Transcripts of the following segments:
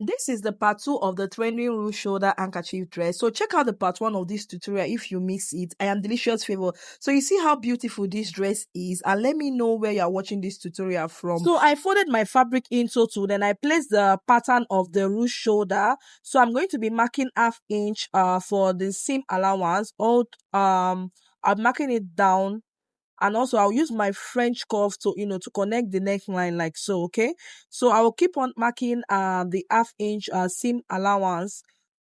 This is the part 2 of the trendy ruched shoulder handkerchief dress. So check out the part 1 of this tutorial if you miss it. I am Delicious Favor. So you see how beautiful this dress is, and let me know where you are watching this tutorial from. So I folded my fabric into two, then I placed the pattern of the ruched shoulder. So I'm going to be marking ½ inch for the seam allowance. I'm marking it down. And also I'll use my French cuff to to connect the neckline like so. Okay, so I will keep on marking the ½ inch seam allowance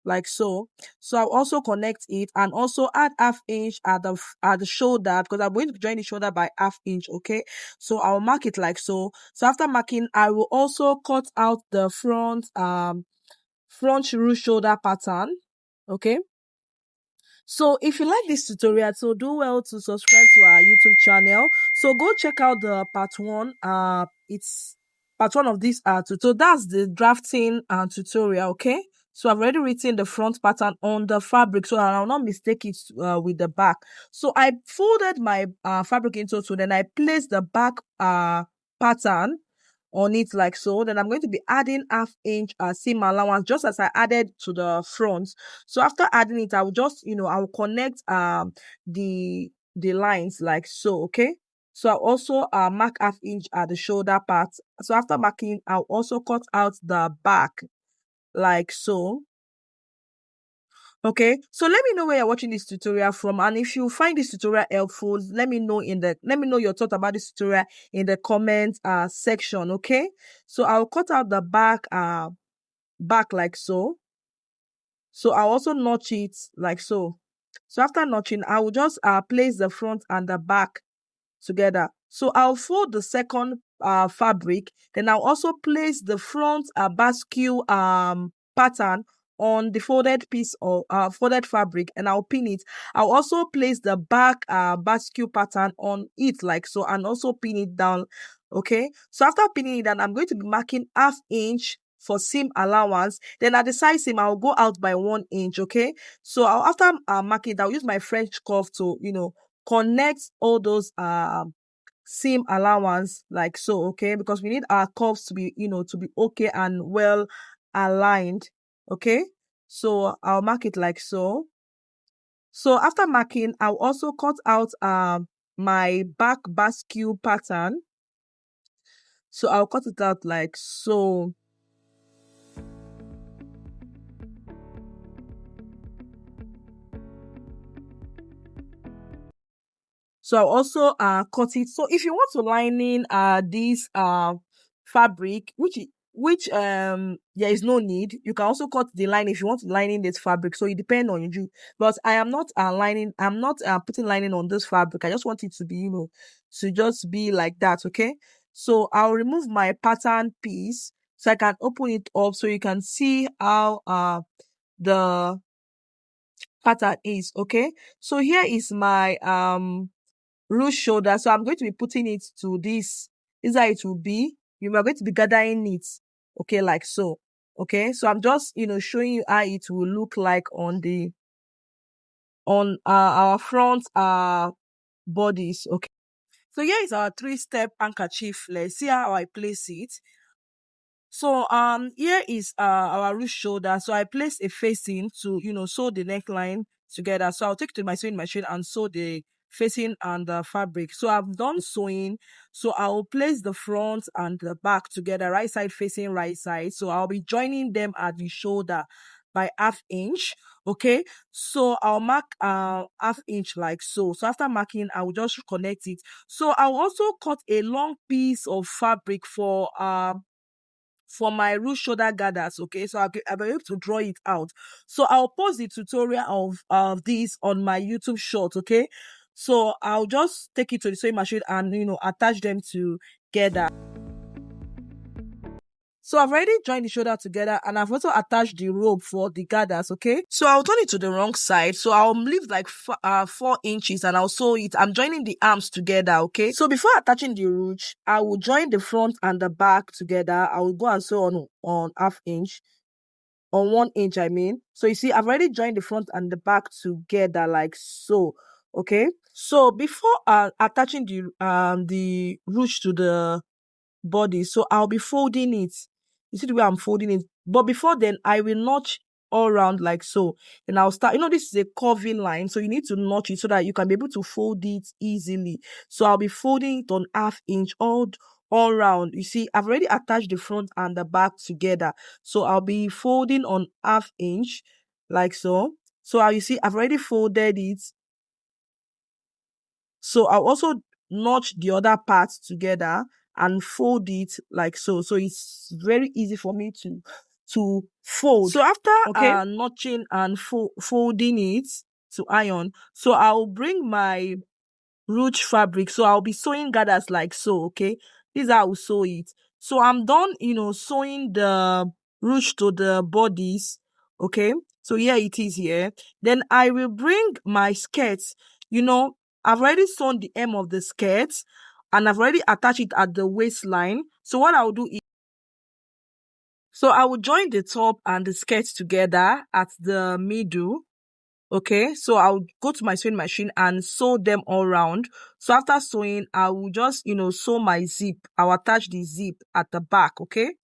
like so. So I'll also connect it and also add ½ inch at the shoulder, because I'm going to join the shoulder by ½ inch. Okay, so I'll mark it like so. So after marking, I will also cut out the front ruched shoulder pattern. Okay, so if you like this tutorial, so do well to subscribe to our YouTube channel. So go check out the part 1. It's part 1 of this so that's the drafting tutorial. Okay, so I've already written the front pattern on the fabric, so I'll not mistake it with the back. So I folded my fabric into two, then I placed the back pattern on it like so. Then I'm going to be adding ½ inch seam allowance, just as I added to the front. So after adding it, I will just I will connect the lines like so. Okay, so I'll also mark ½ inch at the shoulder part. So after marking, I'll also cut out the back like so. Okay, so let me know where you're watching this tutorial from, and if you find this tutorial helpful, let me know your thought about this tutorial in the comment section. Okay, so I'll cut out the back like so. So I'll also notch it like so. So after notching, I will just place the front and the back together. So I'll fold the second fabric, then I'll also place the front basque pattern on the folded piece of folded fabric, and I'll pin it. I'll also place the back basque pattern on it like so, and also pin it down. Okay, so after pinning it down, I'm going to be marking ½ inch for seam allowance. Then at the side seam, I'll go out by 1 inch. Okay, so after marking it, I'll use my French cuff to connect all those seam allowance like so. Okay, because we need our curves to be okay and well aligned. Okay, so I'll mark it like so. So after marking, I'll also cut out my back basque pattern. So I'll cut it out like so. So I'll also cut it. So if you want to line in this fabric, which there is no need, you can also cut the line if you want to line in this fabric. So it depends on you. But I am not lining. I'm not putting lining on this fabric. I just want it to be to just be like that. Okay. So I'll remove my pattern piece so I can open it up so you can see how the pattern is. Okay. So here is my ruched shoulder. So I'm going to be putting it to this. This is how it will be. You are going to be gathering it, okay, like so. Okay, so I'm just showing you how it will look like on our front bodies. Okay, so here is our 3-step handkerchief. Let's see how I place it. So here is our ruched shoulder. So I place a facing to sew the neckline together. So I'll take it to my sewing machine and sew the facing and the fabric. So I've done sewing. So I'll place the front and the back together, right side facing right side. So I'll be joining them at the shoulder by ½ inch. Okay, so I'll mark ½ inch like so. So after marking, I will just connect it. So I'll also cut a long piece of fabric for my ruched shoulder gathers. Okay, so I'll be able to draw it out. So I'll post the tutorial of this on my YouTube short. Okay, so I'll just take it to the sewing machine and attach them together. So I've already joined the shoulder together, and I've also attached the rope for the gathers. Okay, so I'll turn it to the wrong side. So I'll leave like 4 inches and I'll sew it. I'm joining the arms together. Okay, so before attaching the ruche, I will join the front and the back together. I will go and sew on ½ inch, on 1 inch, I mean. So you see, I've already joined the front and the back together like so. Okay, so before attaching the ruche to the body, so I'll be folding it. You see the way I'm folding it. But before then, I will notch all around like so. Then I'll start, this is a curving line, so you need to notch it so that you can be able to fold it easily. So I'll be folding it on 1/2 inch all around. You see, I've already attached the front and the back together. So I'll be folding on 1/2 inch like so. So you see, I've already folded it. So I'll also notch the other parts together and fold it like so. So it's very easy for me to fold. So after notching and folding it to iron, so I'll bring my ruched fabric. So I'll be sewing gathers like so, okay? This is how I will sew it. So I'm done, sewing the ruched to the bodies, okay? So here it is here. Then I will bring my skirts. I've already sewn the hem of the skirt and I've already attached it at the waistline. So what I'll do is, so I will join the top and the skirt together at the middle. Okay, so I'll go to my sewing machine and sew them all around. So after sewing, I will just, sew my zip. I'll attach the zip at the back, okay?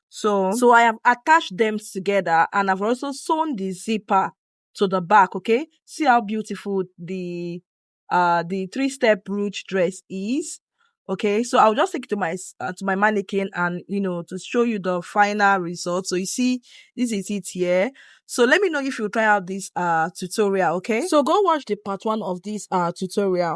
So I have attached them together and I've also sewn the zipper to the back, okay? See how beautiful the 3-step ruched dress is. Okay, so I'll just take it to my mannequin and to show you the final result. So you see, this is it here. So let me know if you try out this tutorial, okay? So go watch the part 1 of this tutorial.